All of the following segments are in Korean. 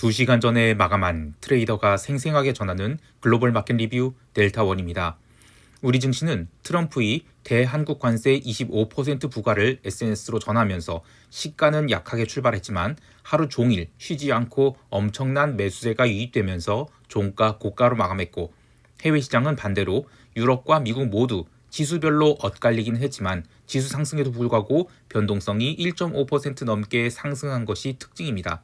2시간 전에 마감한 트레이더가 생생하게 전하는 글로벌 마켓 리뷰 델타원입니다. 우리 증시는 트럼프의 대한국 관세 25% 부과를 SNS로 전하면서 시가는 약하게 출발했지만 하루 종일 쉬지 않고 엄청난 매수세가 유입되면서 종가 고가로 마감했고, 해외 시장은 반대로 유럽과 미국 모두 지수별로 엇갈리긴 했지만 지수 상승에도 불구하고 변동성이 1.5% 넘게 상승한 것이 특징입니다.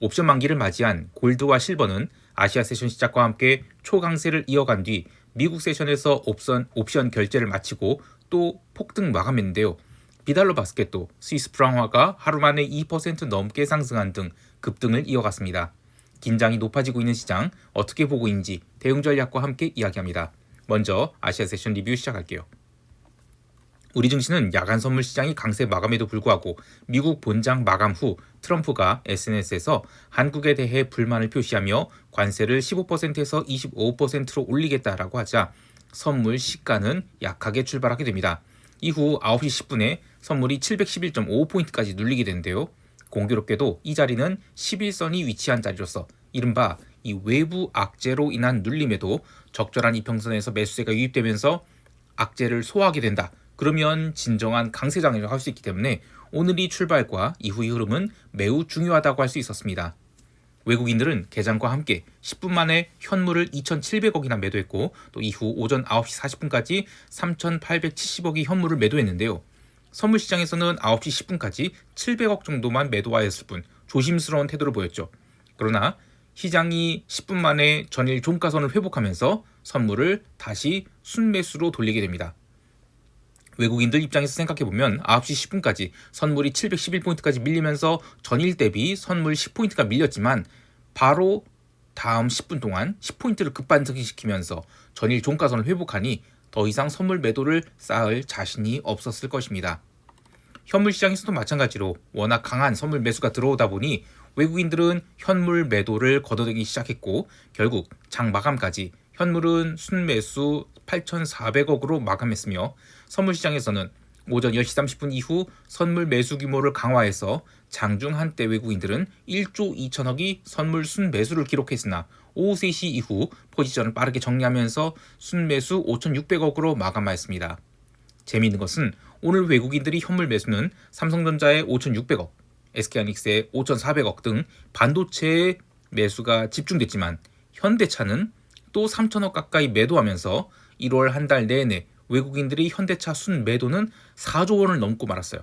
옵션 만기를 맞이한 골드와 실버는 아시아 세션 시작과 함께 초강세를 이어간 뒤 미국 세션에서 옵션 결제를 마치고 또 폭등 마감했는데요. 비달러 바스켓도 스위스 프랑화가 하루 만에 2% 넘게 상승한 등 급등을 이어갔습니다. 긴장이 높아지고 있는 시장 어떻게 보고 있는지 대응 전략과 함께 이야기합니다. 먼저 아시아 세션 리뷰 시작할게요. 우리 증시는 야간 선물 시장이 강세 마감에도 불구하고 미국 본장 마감 후 트럼프가 SNS에서 한국에 대해 불만을 표시하며 관세를 15%에서 25%로 올리겠다라고 하자 선물 시가는 약하게 출발하게 됩니다. 이후 9시 10분에 선물이 711.5포인트까지 눌리게 되는데요. 공교롭게도 이 자리는 11선이 위치한 자리로서 이른바 이 외부 악재로 인한 눌림에도 적절한 이평선에서 매수세가 유입되면서 악재를 소화하게 된다. 그러면 진정한 강세장이라고 할 수 있기 때문에 오늘이 출발과 이후의 흐름은 매우 중요하다고 할 수 있었습니다. 외국인들은 개장과 함께 10분 만에 현물을 2,700억이나 매도했고, 또 이후 오전 9시 40분까지 3,870억이 현물을 매도했는데요. 선물 시장에서는 9시 10분까지 700억 정도만 매도하였을 뿐 조심스러운 태도를 보였죠. 그러나 시장이 10분 만에 전일 종가선을 회복하면서 선물을 다시 순매수로 돌리게 됩니다. 외국인들 입장에서 생각해보면 9시 10분까지 선물이 711포인트까지 밀리면서 전일 대비 선물 10포인트가 밀렸지만 바로 다음 10분 동안 10포인트를 급반등시키면서 전일 종가선을 회복하니 더 이상 선물 매도를 쌓을 자신이 없었을 것입니다. 현물 시장에서도 마찬가지로 워낙 강한 선물 매수가 들어오다 보니 외국인들은 현물 매도를 걷어들이기 시작했고, 결국 장 마감까지 현물은 순매수 8,400억으로 마감했으며, 선물 시장에서는 오전 10시 30분 이후 선물 매수 규모를 강화해서 장중 한때 외국인들은 1조 2천억이 선물 순매수를 기록했으나 오후 3시 이후 포지션을 빠르게 정리하면서 순매수 5,600억으로 마감하였습니다. 재미있는 것은 오늘 외국인들이 현물 매수는 삼성전자의 5,600억, SK하이닉스의 5,400억 등 반도체의 매수가 집중됐지만 현대차는 또 3천억 가까이 매도하면서 1월 한 달 내내 외국인들이 현대차 순매도는 4조 원을 넘고 말았어요.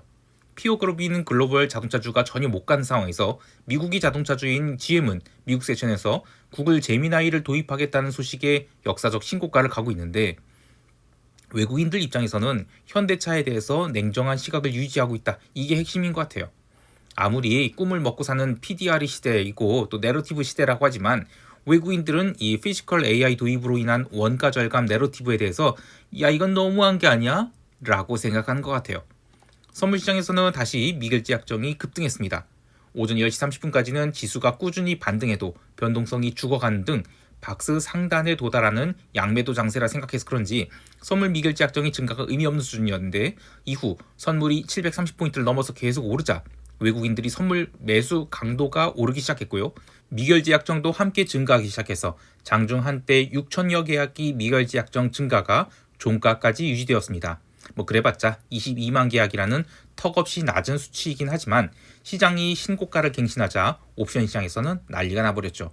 피어그룹이 있는 글로벌 자동차주가 전혀 못 가는 상황에서 미국이 자동차주인 GM은 미국 세션에서 구글 제미나이를 도입하겠다는 소식에 역사적 신고가를 가고 있는데, 외국인들 입장에서는 현대차에 대해서 냉정한 시각을 유지하고 있다. 이게 핵심인 것 같아요. 아무리 꿈을 먹고 사는 PDR 시대이고 또 내러티브 시대라고 하지만 외국인들은 이 피지컬 AI 도입으로 인한 원가 절감 내러티브에 대해서 야, 이건 너무한 게 아니야? 라고 생각하는 것 같아요. 선물 시장에서는 다시 미결제 약정이 급등했습니다. 오전 10시 30분까지는 지수가 꾸준히 반등해도 변동성이 죽어가는 등 박스 상단에 도달하는 양매도 장세라 생각해서 그런지 선물 미결제 약정이 증가가 의미 없는 수준이었는데, 이후 선물이 730포인트를 넘어서 계속 오르자 외국인들이 선물 매수 강도가 오르기 시작했고요. 미결제 약정도 함께 증가하기 시작해서 장중 한때 6천여 계약이 미결제 약정 증가가 종가까지 유지되었습니다. 그래봤자 22만 계약이라는 턱없이 낮은 수치이긴 하지만 시장이 신고가를 갱신하자 옵션 시장에서는 난리가 나버렸죠.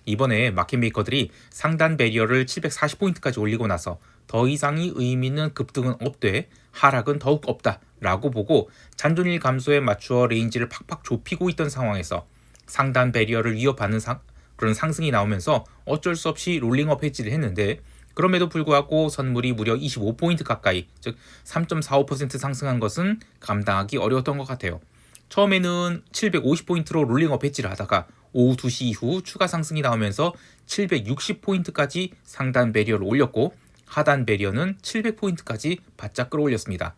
이번에 마켓메이커들이 상단 배리어를 740포인트까지 올리고 나서 더 이상의 의미 있는 급등은 없되 하락은 더욱 없다라고 보고 잔존일 감소에 맞추어 레인지를 팍팍 좁히고 있던 상황에서 상단 배리어를 위협하는 그런 상승이 나오면서 어쩔 수 없이 롤링업 해지를 했는데, 그럼에도 불구하고 선물이 무려 25포인트 가까이, 즉 3.45% 상승한 것은 감당하기 어려웠던 것 같아요. 처음에는 750포인트로 롤링업 해지를 하다가 오후 2시 이후 추가 상승이 나오면서 760포인트까지 상단 배리어를 올렸고, 하단 배리어는 700포인트까지 바짝 끌어올렸습니다.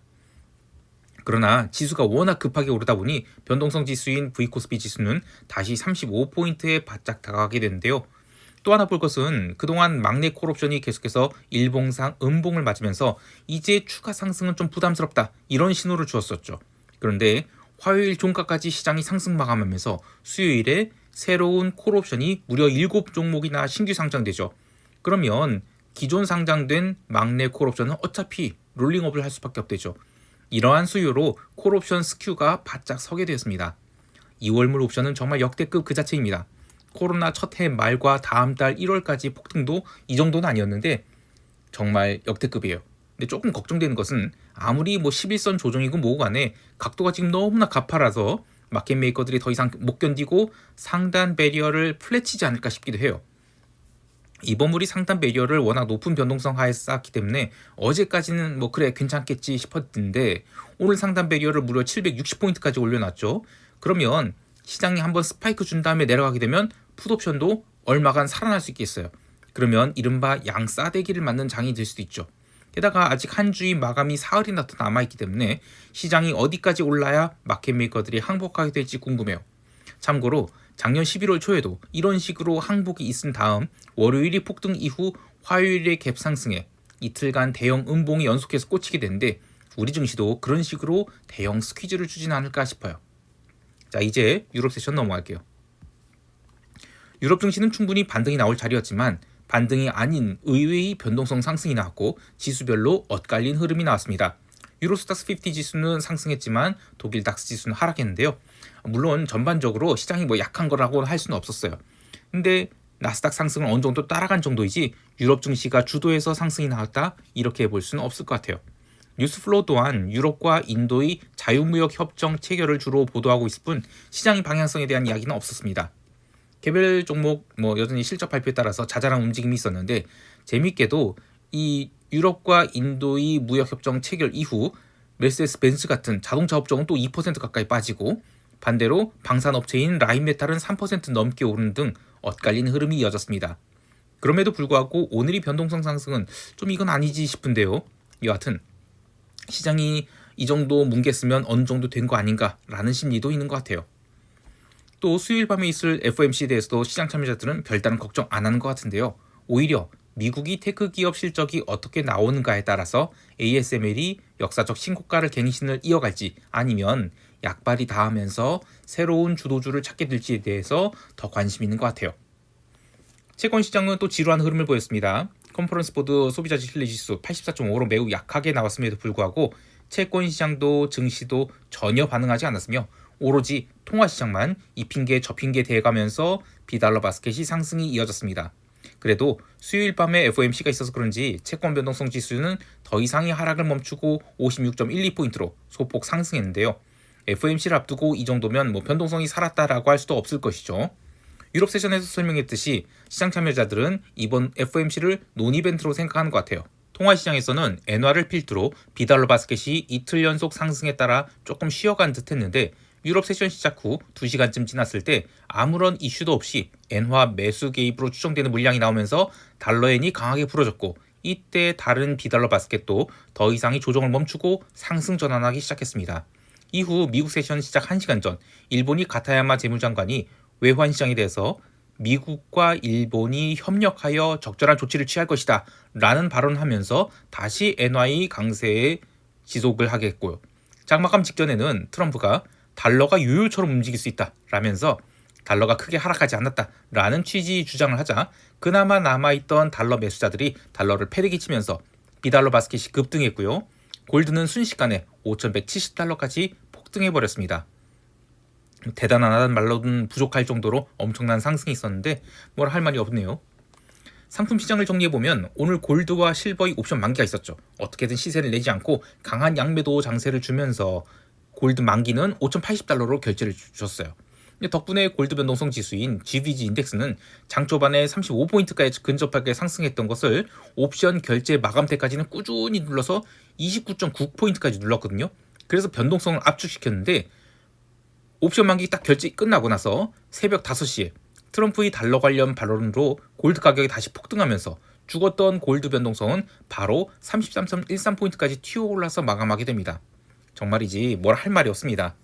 그러나 지수가 워낙 급하게 오르다 보니 변동성 지수인 V코스피 지수는 다시 35포인트에 바짝 다가가게 되는데요. 또 하나 볼 것은 그동안 막내 콜옵션이 계속해서 일봉상 음봉을 맞으면서 이제 추가 상승은 좀 부담스럽다, 이런 신호를 주었었죠. 그런데 화요일 종가까지 시장이 상승 마감하면서 수요일에 새로운 콜옵션이 무려 7종목이나 신규 상장되죠. 그러면 기존 상장된 막내 콜옵션은 어차피 롤링업을 할 수밖에 없대죠. 이러한 수요로 콜옵션 스큐가 바짝 서게 되었습니다. 2월물 옵션은 정말 역대급 그 자체입니다. 코로나 첫 해 말과 다음 달 1월까지 폭등도 이 정도는 아니었는데 정말 역대급이에요. 근데 조금 걱정되는 것은 아무리 11선 조정이고 뭐고 간에 각도가 지금 너무나 가파라서 마켓 메이커들이 더 이상 못 견디고 상단 배리어를 플랫치지 않을까 싶기도 해요. 이번 물이 상단 배리어를 워낙 높은 변동성 하에 쌓았기 때문에 어제까지는 그래 괜찮겠지 싶었는데 오늘 상단 배리어를 무려 760포인트까지 올려놨죠. 그러면 시장이 한번 스파이크 준 다음에 내려가게 되면 풋옵션도 얼마간 살아날 수 있겠어요. 그러면 이른바 양싸대기를 맞는 장이 될 수도 있죠. 게다가 아직 한 주의 마감이 사흘이나 더 남아있기 때문에 시장이 어디까지 올라야 마켓메이커들이 항복하게 될지 궁금해요. 참고로 작년 11월 초에도 이런 식으로 항복이 있은 다음 월요일이 폭등 이후 화요일의 갭 상승에 이틀간 대형 음봉이 연속해서 꽂히게 되는데 우리 증시도 그런 식으로 대형 스퀴즈를 주진 않을까 싶어요. 자, 이제 유럽 세션 넘어갈게요. 유럽 증시는 충분히 반등이 나올 자리였지만 반등이 아닌 의외의 변동성 상승이 나왔고 지수별로 엇갈린 흐름이 나왔습니다. 유로스탁스 50 지수는 상승했지만 독일 닥스 지수는 하락했는데요. 물론 전반적으로 시장이 약한 거라고 할 수는 없었어요. 근데 나스닥 상승은 어느 정도 따라간 정도이지 유럽 증시가 주도해서 상승이 나왔다 이렇게 볼 수는 없을 것 같아요. 뉴스플로우 또한 유럽과 인도의 자유무역 협정 체결을 주로 보도하고 있을 뿐 시장의 방향성에 대한 이야기는 없었습니다. 개별 종목 여전히 실적 발표에 따라서 자잘한 움직임이 있었는데 재밌게도 이 유럽과 인도의 무역협정 체결 이후 메르세데스 벤츠 같은 자동차 업종은 또 2% 가까이 빠지고 반대로 방산업체인 라인메탈은 3% 넘게 오르는 등 엇갈린 흐름이 이어졌습니다. 그럼에도 불구하고 오늘의 변동성 상승은 좀 이건 아니지 싶은데요. 여하튼 시장이 이 정도 뭉갰으면 어느 정도 된 거 아닌가라는 심리도 있는 것 같아요. 또 수요일 밤에 있을 FOMC에 대해서도 시장 참여자들은 별다른 걱정 안 하는 것 같은데요. 오히려 미국이 테크 기업 실적이 어떻게 나오는가에 따라서 ASML이 역사적 신고가를 갱신을 이어갈지 아니면 약발이 닿으면서 새로운 주도주를 찾게 될지에 대해서 더 관심 있는 것 같아요. 채권 시장은 또 지루한 흐름을 보였습니다. 컨퍼런스 보드 소비자 신뢰 지수 84.5로 매우 약하게 나왔음에도 불구하고 채권 시장도 증시도 전혀 반응하지 않았으며 오로지 통화시장만 이 핑계 저 핑계 대가면서 비달러 바스켓이 상승이 이어졌습니다. 그래도 수요일 밤에 FOMC가 있어서 그런지 채권 변동성 지수는 더 이상의 하락을 멈추고 56.12포인트로 소폭 상승했는데요. FOMC를 앞두고 이 정도면 변동성이 살았다라고 할 수도 없을 것이죠. 유럽 세션에서 설명했듯이 시장 참여자들은 이번 FOMC를 논 이벤트로 생각하는 것 같아요. 통화시장에서는 엔화를 필두로 비달러 바스켓이 이틀 연속 상승에 따라 조금 쉬어간 듯 했는데 유럽 세션 시작 후 2시간쯤 지났을 때 아무런 이슈도 없이 엔화 매수 개입으로 추정되는 물량이 나오면서 달러엔이 강하게 풀어졌고 이때 다른 비달러 바스켓도 더 이상의 조정을 멈추고 상승 전환하기 시작했습니다. 이후 미국 세션 시작 1시간 전 일본이 가타야마 재무장관이 외환 시장에 대해서 미국과 일본이 협력하여 적절한 조치를 취할 것이다 라는 발언을 하면서 다시 엔화의 강세에 지속을 하겠고요. 장마감 직전에는 트럼프가 달러가 요요처럼 움직일 수 있다 라면서 달러가 크게 하락하지 않았다 라는 취지의 주장을 하자 그나마 남아있던 달러 매수자들이 달러를 패대기 치면서 비달러 바스켓이 급등했고요. 골드는 순식간에 5,170달러까지 폭등해버렸습니다. 대단하다는 말로는 부족할 정도로 엄청난 상승이 있었는데 뭐라 할 말이 없네요. 상품 시장을 정리해보면 오늘 골드와 실버의 옵션 만기가 있었죠. 어떻게든 시세를 내지 않고 강한 양매도 장세를 주면서 골드 만기는 5,080달러로 결제를 주셨어요. 덕분에 골드 변동성 지수인 GDG 인덱스는 장 초반에 35포인트까지 근접하게 상승했던 것을 옵션 결제 마감 때까지는 꾸준히 눌러서 29.9포인트까지 눌렀거든요. 그래서 변동성을 압축시켰는데 옵션 만기 딱 결제 끝나고 나서 새벽 5시에 트럼프의 달러 관련 발언으로 골드 가격이 다시 폭등하면서 죽었던 골드 변동성은 바로 33.13포인트까지 튀어올라서 마감하게 됩니다. 정말이지 뭘 할 말이 없습니다.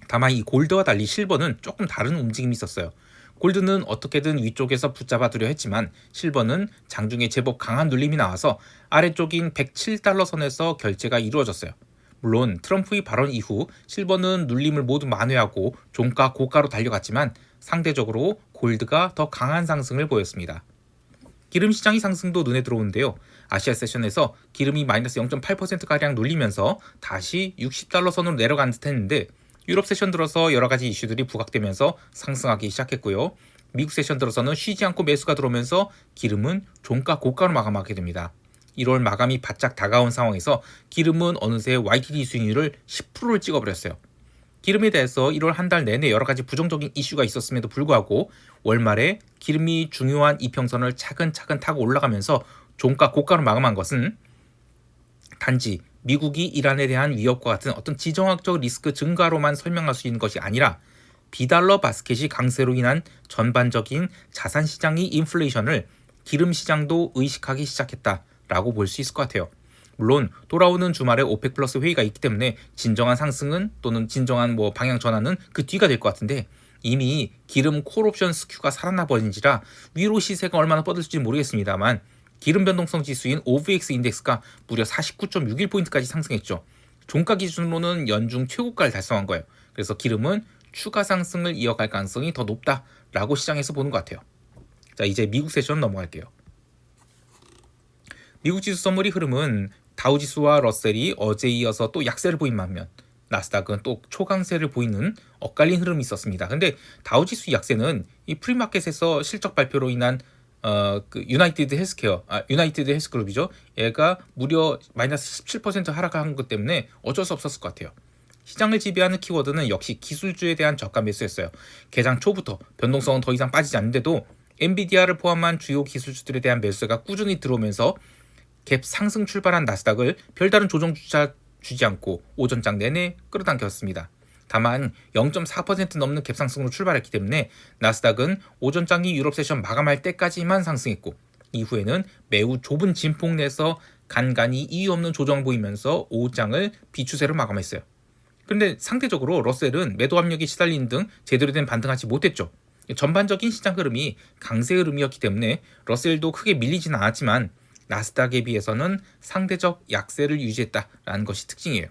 다만 이 골드와 달리 실버는 조금 다른 움직임이 있었어요. 골드는 어떻게든 위쪽에서 붙잡아 두려 했지만 실버는 장중에 제법 강한 눌림이 나와서 아래쪽인 107달러 선에서 결제가 이루어졌어요. 물론 트럼프의 발언 이후 실버는 눌림을 모두 만회하고 종가 고가로 달려갔지만 상대적으로 골드가 더 강한 상승을 보였습니다. 기름 시장의 상승도 눈에 들어오는데요. 아시아 세션에서 기름이 마이너스 0.8%가량 눌리면서 다시 60달러 선으로 내려간 듯 했는데 유럽 세션 들어서 여러 가지 이슈들이 부각되면서 상승하기 시작했고요. 미국 세션 들어서는 쉬지 않고 매수가 들어오면서 기름은 종가 고가로 마감하게 됩니다. 1월 마감이 바짝 다가온 상황에서 기름은 어느새 YTD 수익률을 10%를 찍어버렸어요. 기름에 대해서 1월 한 달 내내 여러 가지 부정적인 이슈가 있었음에도 불구하고 월말에 기름이 중요한 이평선을 차근차근 타고 올라가면서 종가 고가로 마감한 것은 단지 미국이 이란에 대한 위협과 같은 어떤 지정학적 리스크 증가로만 설명할 수 있는 것이 아니라 비달러 바스켓이 강세로 인한 전반적인 자산 시장의 인플레이션을 기름 시장도 의식하기 시작했다라고 볼 수 있을 것 같아요. 물론 돌아오는 주말에 오펙 플러스 회의가 있기 때문에 진정한 상승은 또는 진정한 방향 전환은 그 뒤가 될 것 같은데 이미 기름 콜옵션 스큐가 살아나 버린지라 위로 시세가 얼마나 뻗을지 모르겠습니다만 기름 변동성 지수인 OVX 인덱스가 무려 49.61포인트까지 상승했죠. 종가 기준으로는 연중 최고가를 달성한 거예요. 그래서 기름은 추가 상승을 이어갈 가능성이 더 높다라고 시장에서 보는 것 같아요. 자, 이제 미국 세션 넘어갈게요. 미국 지수 선물이 흐름은 다우지수와 러셀이 어제 이어서 또 약세를 보인 반면 나스닥은 또 초강세를 보이는 엇갈린 흐름이 있었습니다. 근데 다우지수 약세는 이 프리마켓에서 실적 발표로 인한 유나이티드 헬스그룹이죠. 얘가 무려 마이너스 17% 하락한 것 때문에 어쩔 수 없었을 것 같아요. 시장을 지배하는 키워드는 역시 기술주에 대한 저가 매수였어요. 개장 초부터 변동성은 더 이상 빠지지 않는데도 엔비디아를 포함한 주요 기술주들에 대한 매수가 꾸준히 들어오면서 갭 상승 출발한 나스닥을 별다른 조정조차 주지 않고 오전장 내내 끌어당겼습니다. 다만 0.4% 넘는 갭 상승으로 출발했기 때문에 나스닥은 오전장이 유럽 세션 마감할 때까지만 상승했고 이후에는 매우 좁은 진폭 내에서 간간히 이유 없는 조정을 보이면서 오후장을 비추세로 마감했어요. 그런데 상대적으로 러셀은 매도 압력이 시달리는 등 제대로 된 반등하지 못했죠. 전반적인 시장 흐름이 강세 흐름이었기 때문에 러셀도 크게 밀리지는 않았지만 나스닥에 비해서는 상대적 약세를 유지했다라는 것이 특징이에요.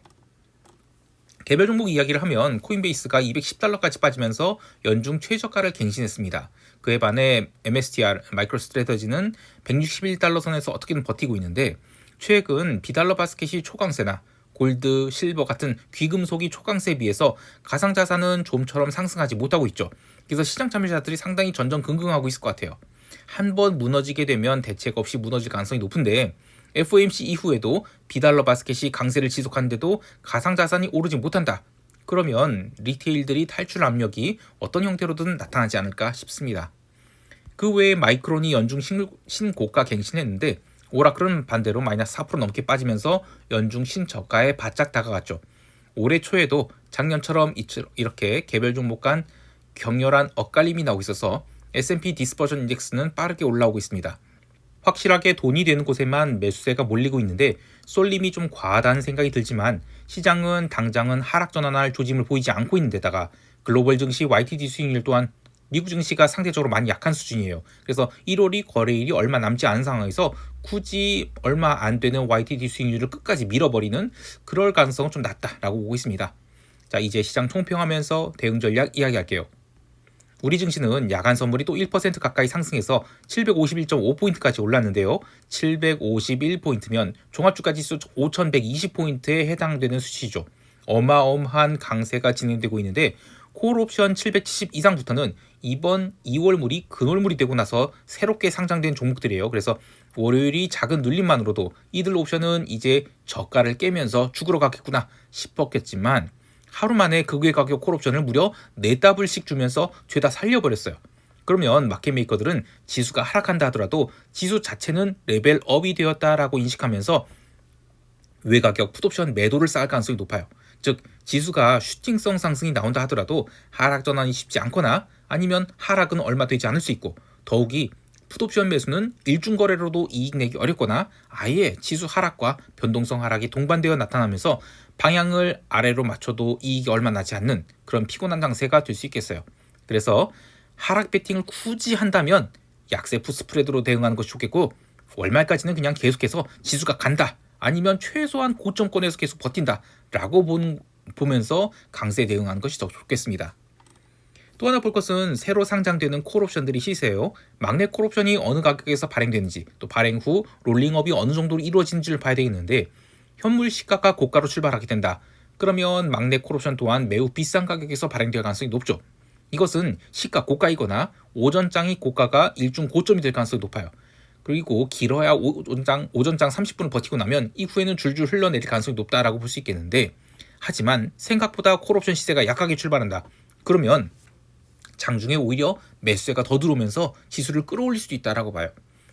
개별 종목 이야기를 하면 코인베이스가 210달러까지 빠지면서 연중 최저가를 갱신했습니다. 그에 반해 MSTR, 마이크로스트래터지는 161달러 선에서 어떻게든 버티고 있는데 최근 비달러 바스켓이 초강세나 골드, 실버 같은 귀금속이 초강세에 비해서 가상자산은 좀처럼 상승하지 못하고 있죠. 그래서 시장 참여자들이 상당히 전전긍긍하고 있을 것 같아요. 한번 무너지게 되면 대책 없이 무너질 가능성이 높은데 FOMC 이후에도 비달러 바스켓이 강세를 지속하는데도 가상자산이 오르지 못한다. 그러면 리테일들이 탈출 압력이 어떤 형태로든 나타나지 않을까 싶습니다. 그 외에 마이크론이 연중 신고가 갱신했는데 오라클은 반대로 마이너스 4% 넘게 빠지면서 연중 신저가에 바짝 다가갔죠. 올해 초에도 작년처럼 이렇게 개별 종목 간 격렬한 엇갈림이 나오고 있어서 S&P 디스퍼전 인덱스는 빠르게 올라오고 있습니다. 확실하게 돈이 되는 곳에만 매수세가 몰리고 있는데 쏠림이 좀 과하다는 생각이 들지만 시장은 당장은 하락 전환할 조짐을 보이지 않고 있는 데다가 글로벌 증시 YTD 수익률 또한 미국 증시가 상대적으로 많이 약한 수준이에요. 그래서 1월이 거래일이 얼마 남지 않은 상황에서 굳이 얼마 안 되는 YTD 수익률을 끝까지 밀어버리는 그럴 가능성은 좀 낮다라고 보고 있습니다. 자, 이제 시장 총평하면서 대응 전략 이야기할게요. 우리 증시는 야간 선물이 또 1% 가까이 상승해서 751.5포인트까지 올랐는데요. 751포인트면 종합주가지수 5120포인트에 해당되는 수치죠. 어마어마한 강세가 진행되고 있는데 콜옵션 770 이상부터는 이번 2월물이 근월물이 되고 나서 새롭게 상장된 종목들이에요. 그래서 월요일이 작은 눌림만으로도 이들 옵션은 이제 저가를 깨면서 죽으러 가겠구나 싶었겠지만 하루 만에 그 외 가격 콜옵션을 무려 4더블씩 주면서 죄다 살려버렸어요. 그러면 마켓메이커들은 지수가 하락한다 하더라도 지수 자체는 레벨업이 되었다라고 인식하면서 외가격 풋옵션 매도를 쌓을 가능성이 높아요. 즉 지수가 슈팅성 상승이 나온다 하더라도 하락 전환이 쉽지 않거나 아니면 하락은 얼마 되지 않을 수 있고 더욱이 풋옵션 매수는 일중거래로도 이익 내기 어렵거나 아예 지수 하락과 변동성 하락이 동반되어 나타나면서 방향을 아래로 맞춰도 이익이 얼마 나지 않는 그런 피곤한 장세가 될 수 있겠어요. 그래서 하락 베팅을 굳이 한다면 약세 풋스프레드로 대응하는 것이 좋겠고 월말까지는 그냥 계속해서 지수가 간다 아니면 최소한 고점권에서 계속 버틴다 라고 보면서 강세 대응하는 것이 더 좋겠습니다. 또 하나 볼 것은 새로 상장되는 콜옵션들이 시세예요. 막내 콜옵션이 어느 가격에서 발행되는지, 또 발행 후 롤링업이 어느 정도로 이루어진지를 봐야 되겠는데, 현물 시가가 고가로 출발하게 된다. 그러면 막내 콜옵션 또한 매우 비싼 가격에서 발행될 가능성이 높죠. 이것은 시가 고가이거나 오전장이 고가가 일중 고점이 될 가능성이 높아요. 그리고 길어야 오전장 30분을 버티고 나면 이후에는 줄줄 흘러내릴 가능성이 높다라고 볼 수 있겠는데, 하지만 생각보다 콜옵션 시세가 약하게 출발한다. 그러면 장중에 오히려 매수세가 더 들어오면서 지수를 끌어올릴 수도 있다라고 봐요.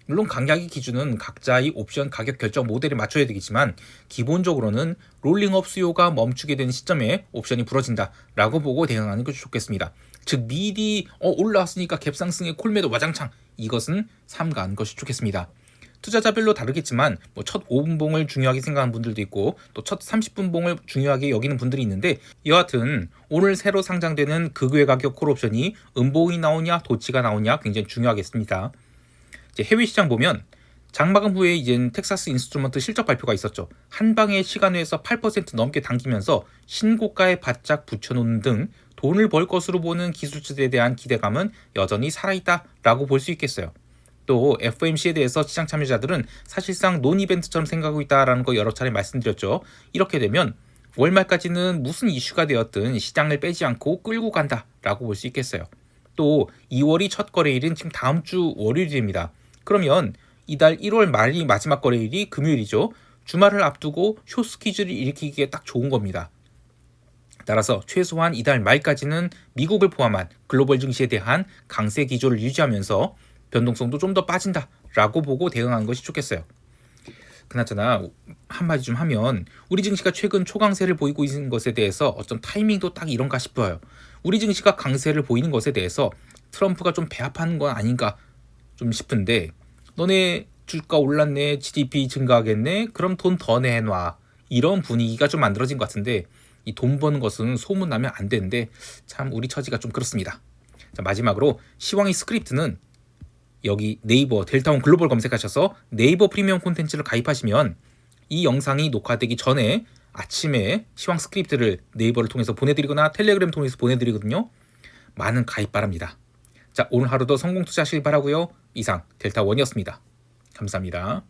물론 강약의 기준은 각자의 옵션 가격 결정 모델에 맞춰야 되겠지만, 기본적으로는 롤링업 수요가 멈추게 되는 시점에 옵션이 부러진다라고 보고 대응하는 것이 좋겠습니다. 즉 미리 올라왔으니까 갭상승의 콜매도 와장창, 이것은 삼가하는 것이 좋겠습니다. 투자자별로 다르겠지만 첫 5분 봉을 중요하게 생각하는 분들도 있고 또 첫 30분 봉을 중요하게 여기는 분들이 있는데, 여하튼 오늘 새로 상장되는 극외 가격 콜옵션이 음봉이 나오냐 도치가 나오냐 굉장히 중요하겠습니다. 이제 해외 시장 보면 장마감 후에 이제 텍사스 인스트루먼트 실적 발표가 있었죠. 한 방에 시간 내에서 8% 넘게 당기면서 신고가에 바짝 붙여놓는 등 돈을 벌 것으로 보는 기술주들에 대한 기대감은 여전히 살아있다라고 볼 수 있겠어요. 또 FOMC에 대해서 시장 참여자들은 사실상 논 이벤트처럼 생각하고 있다라는 거 여러 차례 말씀드렸죠. 이렇게 되면 월말까지는 무슨 이슈가 되었든 시장을 빼지 않고 끌고 간다라고 볼 수 있겠어요. 또 2월이 첫 거래일은 지금 다음 주 월요일입니다. 그러면 이달 1월 말이 마지막 거래일이 금요일이죠. 주말을 앞두고 쇼스퀴즈를 일으키기에 딱 좋은 겁니다. 따라서 최소한 이달 말까지는 미국을 포함한 글로벌 증시에 대한 강세 기조를 유지하면서 변동성도 좀 더 빠진다라고 보고 대응하는 것이 좋겠어요. 그나저나 한마디 좀 하면 우리 증시가 최근 초강세를 보이고 있는 것에 대해서 어떤 타이밍도 딱 이런가 싶어요. 우리 증시가 강세를 보이는 것에 대해서 트럼프가 좀 배합하는 건 아닌가 좀 싶은데, 너네 주가 올랐네, GDP 증가하겠네, 그럼 돈 더 내놔, 이런 분위기가 좀 만들어진 것 같은데, 이 돈 버는 것은 소문나면 안 되는데 참 우리 처지가 좀 그렇습니다. 자, 마지막으로 시황의 스크립트는 여기 네이버 델타원 글로벌 검색하셔서 네이버 프리미엄 콘텐츠를 가입하시면 이 영상이 녹화되기 전에 아침에 시황 스크립트를 네이버를 통해서 보내드리거나 텔레그램 통해서 보내드리거든요. 많은 가입 바랍니다. 자, 오늘 하루도 성공 투자하시길 바라고요. 이상 델타원이었습니다. 감사합니다.